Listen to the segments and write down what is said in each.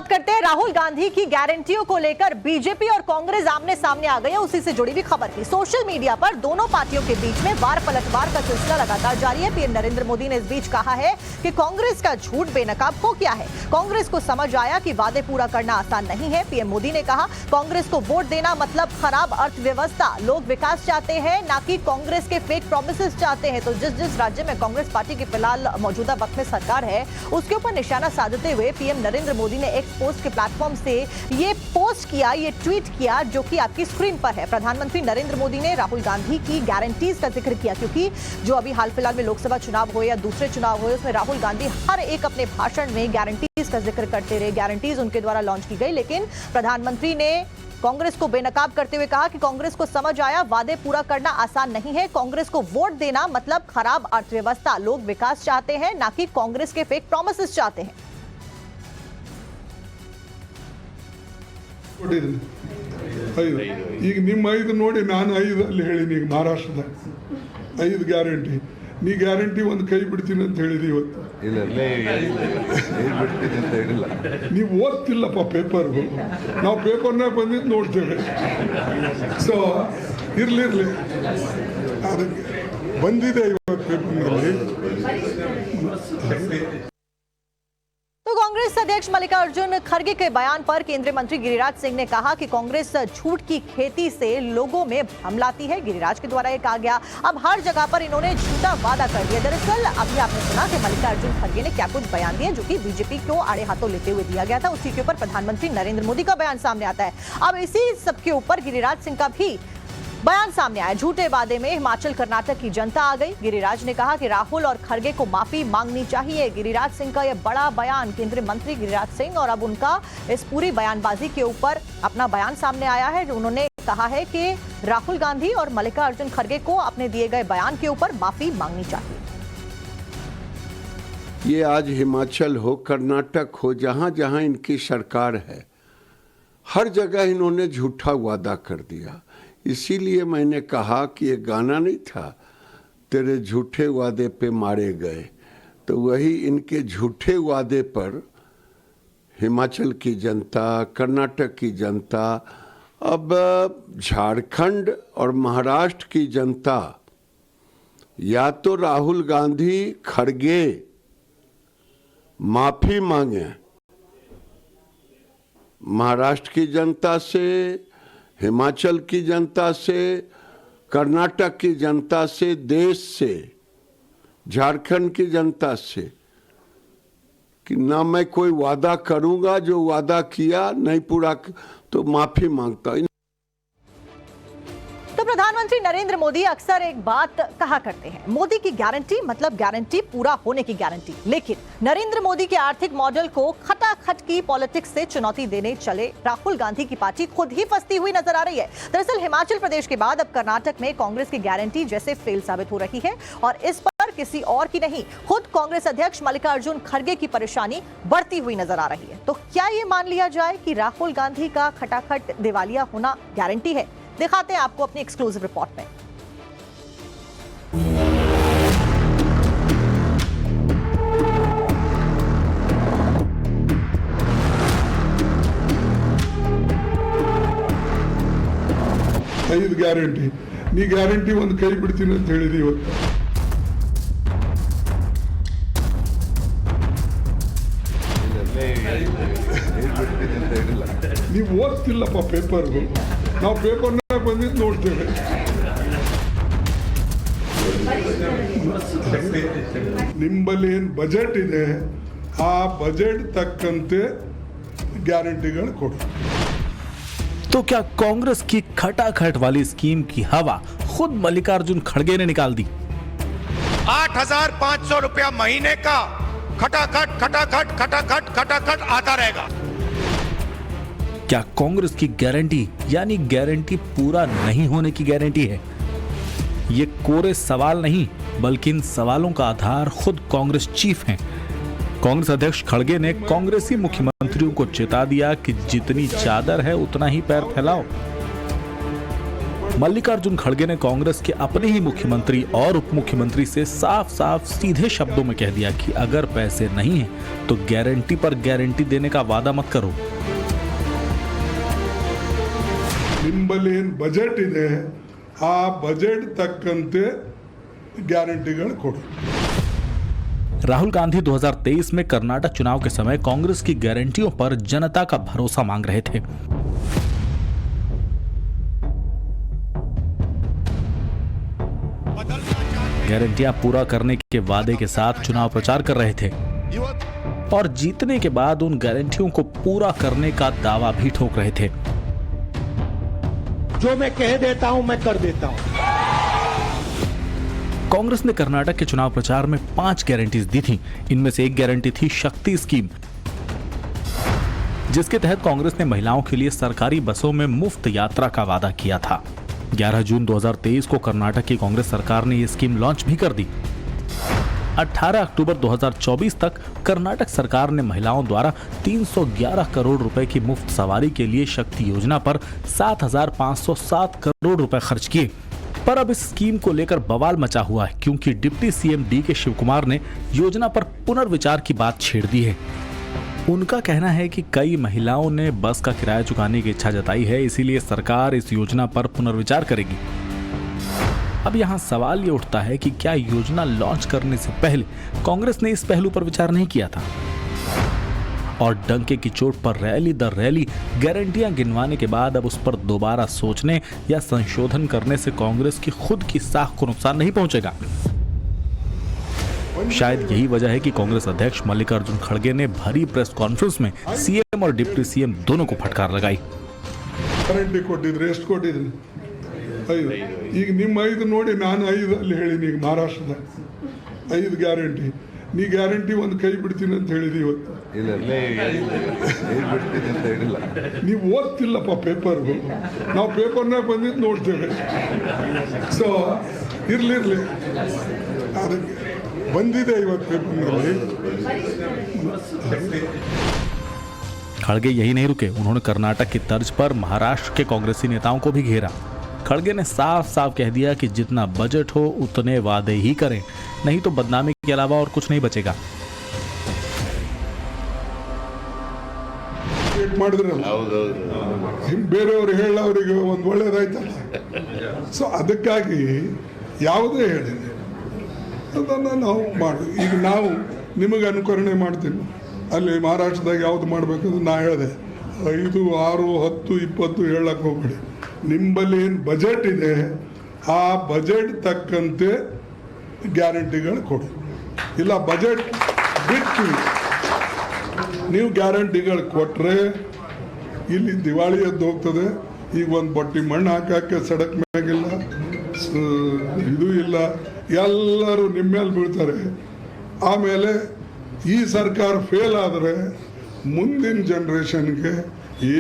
बात करते हैं राहुल गांधी की गारंटियों को लेकर बीजेपी और कांग्रेस आमने सामने आ गई है। उसी से जुड़ी हुई खबर की सोशल मीडिया पर दोनों पार्टियों के बीच में वार पलटवार का सिलसिला लगातार जारी है। पीएम नरेंद्र मोदी ने इस बीच कहा है कि कांग्रेस का झूठ बेनकाब हो गया है। कांग्रेस को समझ आया कि वादे पूरा करना आसान नहीं है। पीएम मोदी ने कहा कांग्रेस को वोट देना मतलब खराब अर्थव्यवस्था। लोग विकास चाहते हैं, ना कि कांग्रेस के फेक प्रोमिसेस चाहते हैं। तो जिस राज्य में कांग्रेस पार्टी की फिलहाल मौजूदा वक्त में सरकार है, उसके ऊपर निशाना साधते हुए पीएम नरेंद्र मोदी ने एक्स पोस्ट के प्लेटफॉर्म से ये पोस्ट किया, ये ट्वीट किया, जो कि आपकी स्क्रीन पर है। प्रधानमंत्री नरेंद्र मोदी ने राहुल गांधी की गारंटीज का जिक्र किया, क्योंकि जो अभी हाल फिलहाल में लोकसभा चुनाव हो या दूसरे चुनाव हो, उसमें राहुल गांधी हर एक अपने भाषण में गारंटीज का जिक्र करते रहे। गारंटीज उनके द्वारा लॉन्च की गई, लेकिन प्रधानमंत्री ने कांग्रेस को बेनकाब करते हुए कहा कि कांग्रेस को समझ आया वादे पूरा करना आसान नहीं है। कांग्रेस को वोट देना मतलब खराब अर्थव्यवस्था। लोग विकास चाहते हैं, ना कि कांग्रेस के फेक प्रोमिसेस चाहते हैं। ಈಗ ನಿಮ್ಮ 5 ನೋಡಿ ನಾನು 5 ಅಲ್ಲಿ ಹೇಳಿನಿ। ಈಗ ಮಹಾರಾಷ್ಟ್ರದ 5 ಗ್ಯಾರಂಟಿ, ನೀ ಗ್ಯಾರಂಟಿ ಒಂದು ಕೈ ಬಿಡ್ತೀನಿ ಅಂತ ಹೇಳಿದಿ ಇವತ್ತು. ಇಲ್ಲ ಬಿಡ್ತೀನಿ ಅಂತ ಹೇಳಿಲ್ಲ. ನೀವು ಓದ್ತಿಲ್ಲಪ್ಪ ಪೇಪರ್. ನಾವು ಪೇಪರ್ನಾಗ ಬಂದಿದ್ದು ನೋಡ್ತೇವೆ. ಸೊ ಇರ್ಲಿ ಅದಕ್ಕೆ ಬಂದಿದೆ ಇವತ್ತು ಪೇಪರ್ನಲ್ಲಿ. तो कांग्रेस अध्यक्ष मल्लिकार्जुन खड़गे के बयान पर केंद्रीय मंत्री गिरिराज सिंह ने कहा कि कांग्रेस झूठ की खेती से लोगों में भ्रम लाती है। गिरिराज के द्वारा ये कहा गया, अब हर जगह पर इन्होंने झूठा वादा कर दिया। दरअसल अभी आपने सुना कि मल्लिकार्जुन खड़गे ने क्या कुछ बयान दिए, जो कि बीजेपी को आड़े हाथों लेते हुए दिया गया था। उसी के ऊपर प्रधानमंत्री नरेंद्र मोदी का बयान सामने आता है। अब इसी सबके ऊपर गिरिराज सिंह का भी बयान सामने आया। झूठे वादे में हिमाचल कर्नाटक की जनता आ गई। गिरिराज ने कहा कि राहुल और खड़गे को माफी मांगनी चाहिए। गिरिराज सिंह का यह बड़ा बयान, केंद्रीय मंत्री गिरिराज सिंह, और अब उनका इस पूरी बयानबाजी के ऊपर अपना बयान सामने आया है। उन्होंने कहा है कि राहुल गांधी और मल्लिकार्जुन खड़गे को अपने दिए गए बयान के ऊपर माफी मांगनी चाहिए। ये आज हिमाचल हो, कर्नाटक हो, जहां जहां इनकी सरकार है, हर जगह इन्होंने झूठा वादा कर दिया। इसीलिए मैंने कहा कि ये गाना नहीं था, तेरे झूठे वादे पे मारे गए, तो वही इनके झूठे वादे पर हिमाचल की जनता, कर्नाटक की जनता, अब झारखंड और महाराष्ट्र की जनता या तो राहुल गांधी खड़गे माफी मांगे महाराष्ट्र की जनता से, हिमाचल की जनता से, कर्नाटक की जनता से, देश से, झारखंड की जनता से, कि ना मैं कोई वादा करूंगा, जो वादा किया नहीं पूरा तो माफी मांगता हूं। तो प्रधानमंत्री नरेंद्र मोदी अक्सर एक बात कहा करते हैं, मोदी की गारंटी मतलब गारंटी पूरा होने की गारंटी। लेकिन नरेंद्र मोदी के आर्थिक मॉडल को खटाखट की पॉलिटिक्स से चुनौती देने चले राहुल गांधी की पार्टी खुद ही फंसती हुई नजर आ रही है। दरअसल हिमाचल प्रदेश के बाद अब कर्नाटक में कांग्रेस की गारंटी जैसे फेल साबित हो रही है, और इस पर किसी और की नहीं, खुद कांग्रेस अध्यक्ष मल्लिकार्जुन खड़गे की परेशानी बढ़ती हुई नजर आ रही है। तो क्या ये मान लिया जाए कि राहुल गांधी का खटाखट दिवालिया होना गारंटी है? दिखाते हैं आपको अपनी एक्सक्लूसिव रिपोर्ट में। ಐದು ಗ್ಯಾರಂಟಿ, ನೀ ಗ್ಯಾರಂಟಿ ಒಂದು ಕೈ ಬಿಡ್ತೀನಿ ಅಂತ ಹೇಳಿದಿ ಇವತ್ತು. ನೀವು ಓದ್ತಿಲ್ಲಪ್ಪ ಪೇಪರ್. ನಾವು ಪೇಪರ್ನಾಗ ಬಂದಿದ್ದು ನೋಡ್ತೇವೆ. ನಿಂಬಲ್ಲಿ ಏನು ಬಜೆಟ್ ಇದೆ, ಆ ಬಜೆಟ್ ತಕ್ಕಂತೆ ಗ್ಯಾರಂಟಿಗಳು ಕೊಡಿ। तो क्या कांग्रेस की खटाखट वाली स्कीम की हवा खुद मल्लिकार्जुन खड़गे ने निकाल दी? 8,500 रुपया महीने का खटाखट खटाखट खटाखट खटाखट आता रहेगा। क्या कांग्रेस की गारंटी यानी गारंटी पूरा नहीं होने की गारंटी है? ये कोरे सवाल नहीं, बल्कि इन सवालों का आधार खुद कांग्रेस चीफ हैं। कांग्रेस अध्यक्ष खड़गे ने कांग्रेसी मुख्यमंत्रियों को चेता दिया कि जितनी चादर है उतना ही पैर फैलाओ। मल्लिकार्जुन खड़गे ने कांग्रेस के अपने ही मुख्यमंत्री और उप मुख्यमंत्री से साफ साफ सीधे शब्दों में कह दिया कि अगर पैसे नहीं है तो गारंटी पर गारंटी देने का वादा मत करो। ನಿಂಬಲ್ಲಿ ಏನು ಬಜೆಟ್ ಇದೆ ಆ ಬಜೆಟ್ ತಕ್ಕಂತೆ ಗ್ಯಾರಂಟಿಗಳು ಕೊಡಿ। राहुल गांधी 2023 में कर्नाटक चुनाव के समय कांग्रेस की गारंटियों पर जनता का भरोसा मांग रहे थे। गारंटियां पूरा करने के वादे के साथ चुनाव प्रचार कर रहे थे और जीतने के बाद उन गारंटियों को पूरा करने का दावा भी ठोक रहे थे। जो मैं कह देता हूं मैं कर देता हूं। कांग्रेस ने कर्नाटक के चुनाव प्रचार में 5 गारंटीज दी थी। इनमें से एक गारंटी थी शक्ति स्कीम, जिसके तहत कांग्रेस ने महिलाओं के लिए सरकारी बसों में मुफ्त यात्रा का वादा किया था। 11 जून 2023 को कर्नाटक की कांग्रेस सरकार ने यह स्कीम लॉन्च भी कर दी। 18 अक्टूबर 2024 तक कर्नाटक सरकार ने महिलाओं द्वारा 311 करोड़ रुपए की मुफ्त सवारी के लिए शक्ति योजना पर 7,507 करोड़ रुपए खर्च किए। पर अब इस स्कीम को लेकर बवाल मचा हुआ है, क्योंकि डिप्टी सीएम डी.के. शिवकुमार ने योजना पर पुनर्विचार की बात छेड़ दी है। उनका कहना है कि कई महिलाओं ने बस का किराया चुकाने की इच्छा जताई है, इसीलिए सरकार इस योजना पर पुनर्विचार करेगी। अब यहाँ सवाल ये उठता है कि क्या योजना लॉन्च करने से पहले कांग्रेस ने इस पहलू पर विचार नहीं किया था? और डंके की चोट पर रैली दर रैली गारंटियां गिनवाने के बाद अब उस पर दोबारा सोचने या संशोधन करने से कांग्रेस की खुद की साख को नुकसान नहीं पहुंचेगा। शायद यही वजह है कि कांग्रेस अध्यक्ष मल्लिकार्जुन खड़गे ने भरी प्रेस कॉन्फ्रेंस में सीएम और डिप्टी सीएम दोनों को फटकार लगाई। ಗ್ಯಾರಂಟಿ ಕೊಟ್ಟಿದ್ರೆ ಎಷ್ಟು ಕೊಟ್ಟಿದ್ರಿ? 5. ಈಗ ನಿಮ್ಮ 5 ನೋಡಿ ನಾನು 5 ಅಲ್ಲಿ ಹೇಳಿನಿ। ಈಗ ಮಹಾರಾಷ್ಟ್ರದ 5 ಗ್ಯಾರಂಟಿ, ನೀ ಗ್ಯಾರಂಟಿ ಒಂದು ಕೈ ಬಿಡ್ತೀನಿ ಅಂತ ಹೇಳಿದಿ ಇವತ್ತು। ಇಲ್ಲ ಬಿಡ್ತೀನಿ ಅಂತ ಹೇಳಿಲ್ಲ। ನೀವು ಓದ್ತಿಲ್ಲಪ್ಪ ಪೇಪರ್, ನಾವು ಪೇಪರ್ನಾಗ ಬಂದಿದ್ದು ನೋಡ್ತೇವೆ। ಸೊ ಇರ್ಲಿ ಅದಕ್ಕೆ ಬಂದಿದೆ ಇವತ್ತು ಪೇಪರ್ನಲ್ಲಿ। खड़गे यही नहीं रुके, उन्होंने कर्नाटक की तर्ज पर महाराष्ट्र के कांग्रेसी नेताओं को भी घेरा। खड़गे ने साफ साफ कह दिया कि जितना बजट हो उतने वादे ही करें, नहीं तो बदनामी के अलावा और कुछ नहीं बचेगा। ಬೇರೆಯವರು ಹೇಳೋರಿಗೆ ಒಂದು ಒಳ್ಳೇದಾಯ್ತಲ್ಲ, ಸೊ ಅದಕ್ಕಾಗಿ ಯಾವುದೇ ಹೇಳಿ ಅದನ್ನು ನಾವು ಮಾಡಿ। ಈಗ ನಾವು ನಿಮಗೆ ಅನುಕರಣೆ ಮಾಡ್ತೀನಿ। ಅಲ್ಲಿ ಮಹಾರಾಷ್ಟ್ರದಾಗ ಯಾವುದು ಮಾಡಬೇಕಂದ್ರೆ ನಾ ಹೇಳಿದೆ 5, 6, 10, 20 ಹೇಳಕ್ಕೆ ಹೋಗ್ಬೇಡಿ। ನಿಂಬಲ್ಲಿ ಏನು ಬಜೆಟ್ ಇದೆ ಆ ಬಜೆಟ್ ತಕ್ಕಂತೆ ಗ್ಯಾರಂಟಿಗಳು ಕೊಡಿ। ಇಲ್ಲ ಬಜೆಟ್ ಬಿಟ್ಟು ನೀವು ಗ್ಯಾರಂಟಿಗಳು ಕೊಟ್ಟರೆ ಇಲ್ಲಿ ದಿವಾಳಿ ಎದ್ದು ಹೋಗ್ತದೆ। ಈಗ ಒಂದು ಬಟ್ಟಿ ಮಣ್ಣು ಹಾಕಕ್ಕೆ ಸಡಕ್ ಮ್ಯಾಗಿಲ್ಲ, ಇದು ಇಲ್ಲ, ಎಲ್ಲರೂ ನಿಮ್ಮ ಮೇಲೆ ಬೀಳ್ತಾರೆ। ಆಮೇಲೆ ಈ ಸರ್ಕಾರ ಫೇಲ್ ಆದರೆ ಮುಂದಿನ ಜನ್ರೇಷನ್ಗೆ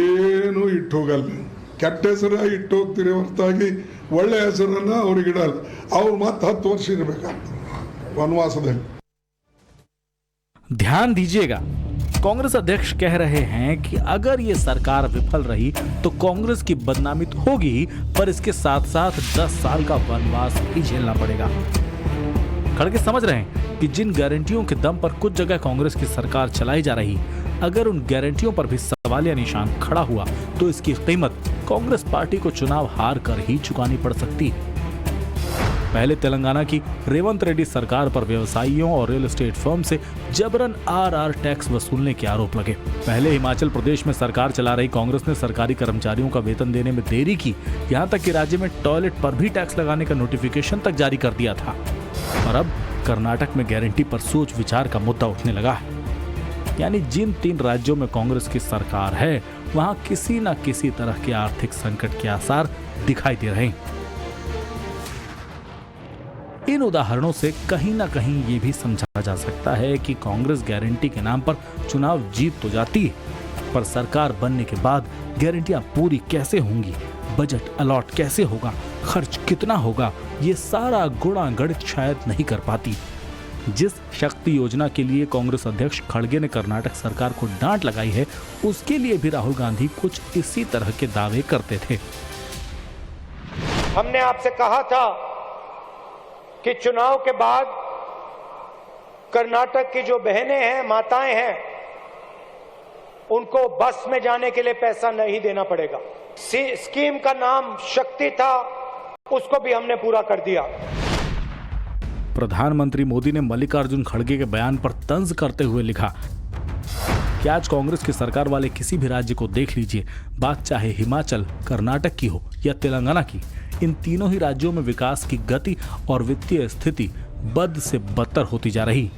ಏನು ಇಟ್ಟು ಹೋಗಲ್ಲ, ಕೆಟ್ಟ ಹೆಸರು ಇಟ್ಟು ಹೋಗ್ತೀರಿ ಹೊರತಾಗಿ ಒಳ್ಳೆ ಹೆಸರನ್ನು ಅವ್ರಿಗೆ ಇಡಲ್ಲ। ಅವ್ರು ಮತ್ತೆ 10 ವರ್ಷ ಇರಬೇಕಾಗ್ತದೆ वनवासದಲ್ಲಿ। ध्यान दीजिएगा, कांग्रेस अध्यक्ष कह रहे हैं कि अगर ये सरकार विफल रही तो कांग्रेस की बदनामी तो होगी ही, पर इसके साथ साथ 10 साल का वनवास भी झेलना पड़ेगा। खड़गे समझ रहे हैं कि जिन गारंटियों के दम पर कुछ जगह कांग्रेस की सरकार चलाई जा रही, अगर उन गारंटियों पर भी सवालिया निशान खड़ा हुआ तो इसकी कीमत कांग्रेस पार्टी को चुनाव हार कर ही चुकानी पड़ सकती है। पहले तेलंगाना की रेवंत रेड्डी सरकार पर व्यवसायियों और रियल एस्टेट फर्म से जबरन आरआर टैक्स वसूलने के आरोप लगे। पहले हिमाचल प्रदेश में सरकार चला रही कांग्रेस ने सरकारी कर्मचारियों का वेतन देने में देरी की, यहां तक कि राज्य में टॉयलेट पर भी टैक्स लगाने का नोटिफिकेशन तक जारी कर दिया था। और अब कर्नाटक में गारंटी पर सोच विचार का मुद्दा उठने लगा है। यानी जिन 3 राज्यों में कांग्रेस की सरकार है वहां किसी न किसी तरह के आर्थिक संकट के आसार दिखाई दे रहे हैं। इन उदाहरणों से कहीं ना कहीं ये भी समझा जा सकता है कि कांग्रेस गारंटी के नाम पर चुनाव जीत तो जाती है, पर सरकार बनने के बाद गारंटियां पूरी कैसे होंगी, बजट अलॉट कैसे होगा, खर्च कितना होगा, ये सारा गुणा गणित शायद नहीं कर पाती। जिस शक्ति योजना के लिए कांग्रेस अध्यक्ष खड़गे ने कर्नाटक सरकार को डांट लगाई है, उसके लिए भी राहुल गांधी कुछ इसी तरह के दावे करते थे। हमने आपसे कहा था कि चुनाव के बाद कर्नाटक की जो बहनें हैं, माताएं हैं, उनको बस में जाने के लिए पैसा नहीं देना पड़ेगा। स्कीम का नाम शक्ति था, उसको भी हमने पूरा कर दिया। प्रधानमंत्री मोदी ने मल्लिकार्जुन खड़गे के बयान पर तंज करते हुए लिखा कि आज कांग्रेस की सरकार वाले किसी भी राज्य को देख लीजिए, बात चाहे हिमाचल, कर्नाटक की हो या तेलंगाना की, इन तीनों ही राज्यों में विकास की गति और वित्तीय स्थिति बद से बदतर होती जा रही।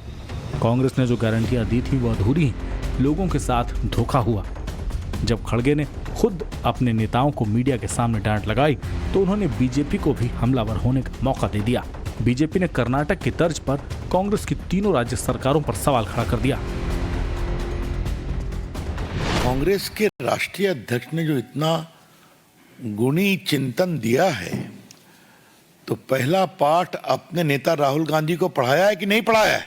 कांग्रेस ने जो गारंटियां दी थी वो अधूरी, लोगों के साथ धोखा हुआ। जब खड़गे ने खुद अपने नेताओं को मीडिया के सामने डांट लगाई तो उन्होंने बीजेपी को भी हमलावर होने का मौका दे दिया। बीजेपी ने कर्नाटक की तर्ज पर कांग्रेस की तीनों राज्य सरकारों पर सवाल खड़ा कर दिया। कांग्रेस के राष्ट्रीय अध्यक्ष ने जो इतना गुणी चिंतन दिया है, तो पहला पाठ अपने नेता राहुल गांधी को पढ़ाया है कि नहीं पढ़ाया है?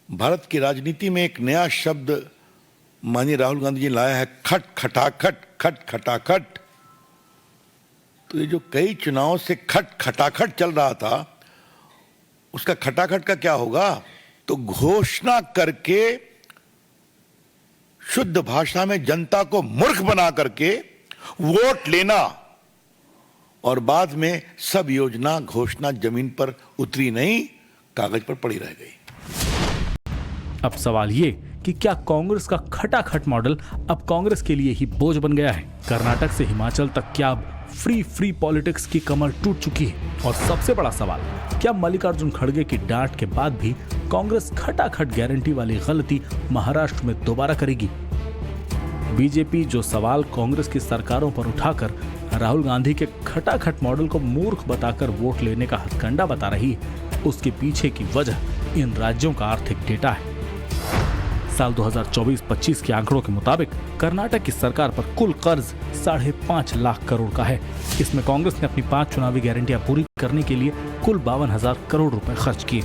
भारत की राजनीति में एक नया शब्द माननीय राहुल गांधी जी लाया है, खट खटाखट, खट खटाखट। तो ये जो कई चुनावों से खट खटाखट चल रहा था, उसका खटाखट का क्या होगा? तो घोषणा करके शुद्ध भाषा में जनता को मूर्ख बना करके वोट लेना, और बाद में सब योजना घोषणा जमीन पर उतरी नहीं, कागज पर पड़ी रह गई। अब सवाल ये कि क्या कांग्रेस का खटाखट मॉडल अब कांग्रेस के लिए ही बोझ बन गया है? कर्नाटक से हिमाचल तक क्या अब फ्री पॉलिटिक्स की कमर टूट चुकी है? और सबसे बड़ा सवाल, क्या मल्लिकार्जुन खड़गे की डांट के बाद भी कांग्रेस खटाखट गारंटी वाली गलती महाराष्ट्र में दोबारा करेगी? बीजेपी जो सवाल कांग्रेस की सरकारों पर उठाकर राहुल गांधी के खटाखट मॉडल को मूर्ख बताकर वोट लेने का हथकंडा बता रही है, उसके पीछे की वजह इन राज्यों का आर्थिक डेटा है। साल 2024-25 के आंकड़ों के मुताबिक कर्नाटक की सरकार पर कुल कर्ज 5.5 लाख करोड़ का है। इसमें कांग्रेस ने अपनी 5 चुनावी गारंटियां पूरी करने के लिए कुल 52,000 करोड़ रुपए खर्च किए।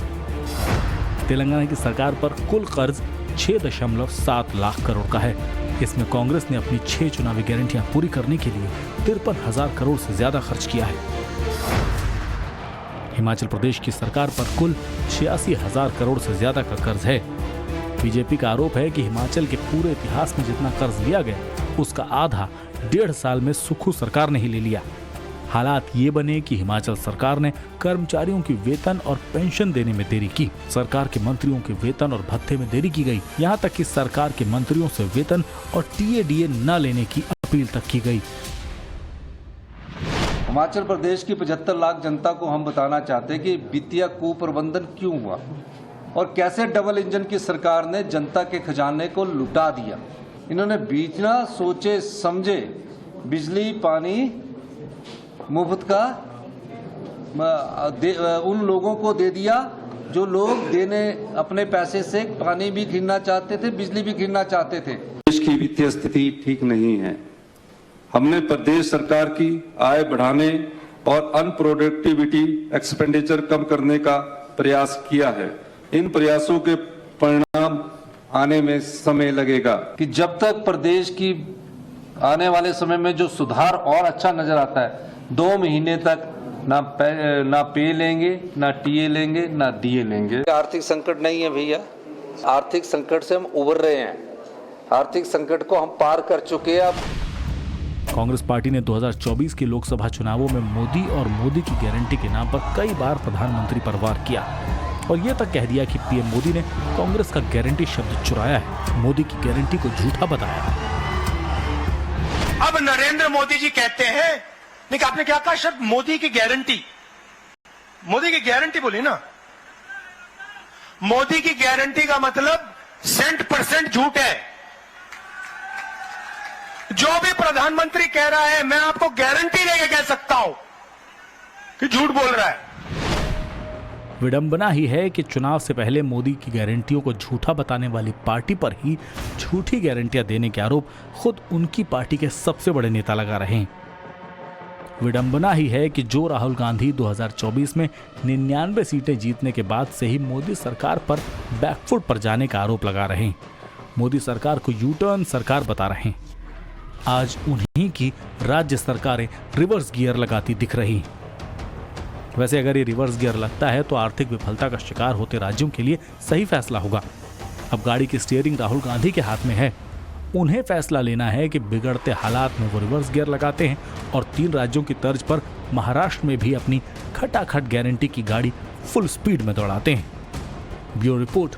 तेलंगाना की सरकार पर कुल कर्ज 6.7 लाख करोड़ का है। इसमें कांग्रेस ने अपनी 6 चुनावी गारंटियां पूरी करने के लिए 53,000 करोड़ से ज्यादा खर्च किया है। हिमाचल प्रदेश की सरकार पर कुल 86,000 करोड़ से ज्यादा का कर्ज है। बीजेपी का आरोप है कि हिमाचल के पूरे इतिहास में जितना कर्ज लिया गया, उसका आधा 1.5 साल में सुक्खू सरकार ने ही ले लिया। हालात ये बने कि हिमाचल सरकार ने कर्मचारियों की वेतन और पेंशन देने में देरी की। सरकार के मंत्रियों के वेतन और भत्ते में देरी की गई। यहाँ तक कि सरकार के मंत्रियों से वेतन और टीएडीए न लेने की अपील तक की गई। हिमाचल प्रदेश की 75 लाख जनता को हम बताना चाहते हैं कि वित्तीय कुप्रबंधन क्यों हुआ और कैसे डबल इंजन की सरकार ने जनता के खजाने को लुटा दिया। इन्होंने बिना सोचे समझे बिजली पानी मुफ्त का उन लोगों को दे दिया जो लोग देने अपने पैसे से पानी भी खरीदना चाहते थे, बिजली भी खरीदना चाहते थे। देश की वित्तीय स्थिति ठीक नहीं है। हमने प्रदेश सरकार की आय बढ़ाने और अनप्रोडक्टिविटी एक्सपेंडिचर कम करने का प्रयास किया है। इन प्रयासों के परिणाम आने में समय लगेगा। कि जब तक प्रदेश की आने वाले समय में जो सुधार और अच्छा नजर आता है, 2 महीने तक ना पे लेंगे, ना टीए लेंगे, ना डीए लेंगे। आर्थिक संकट नहीं है भैया, आर्थिक संकट से हम उबर रहे हैं। आर्थिक संकट को हम पार कर चुके हैं। अब कांग्रेस पार्टी ने 2024 के लोकसभा चुनावों में मोदी और मोदी की गारंटी के नाम पर कई बार प्रधानमंत्री पर वार किया और यह तक कह दिया कि पीएम मोदी ने कांग्रेस का गारंटी शब्द चुराया है, मोदी की गारंटी को झूठा बताया। अब नरेंद्र मोदी जी कहते हैं, लेकिन आपने क्या कहा शब्द? मोदी की गारंटी। मोदी की गारंटी बोली ना। मोदी की गारंटी का मतलब 100% झूठ है। जो भी प्रधानमंत्री कह रहा है, मैं आपको गारंटी लेके कह सकता हूं कि झूठ बोल रहा है। विडंबना ही है कि चुनाव से पहले मोदी की गारंटियों को झूठा बताने वाली पार्टी पर ही झूठी गारंटियां देने के आरोप खुद उनकी पार्टी के सबसे बड़े नेता लगा रहे हैं। विडंबना ही है कि जो राहुल गांधी 2024 में 99 सीटें जीतने के बाद से ही मोदी सरकार पर बैकफुट पर जाने का आरोप लगा रहे हैं, मोदी सरकार को यू टर्न सरकार बता रहे हैं। आज उन्हीं की राज्य सरकारें रिवर्स गियर लगाती दिख रही हैं। वैसे अगर ये रिवर्स गियर लगता है तो आर्थिक विफलता का शिकार होते राज्यों के लिए सही फैसला होगा। अब गाड़ी की स्टीयरिंग राहुल गांधी के हाथ में है। उन्हें फैसला लेना है कि बिगड़ते हालात में वो रिवर्स गियर लगाते हैं और 3 राज्यों की तर्ज पर महाराष्ट्र में भी अपनी खटाखट गारंटी की गाड़ी फुल स्पीड में दौड़ाते हैं। Bureau report,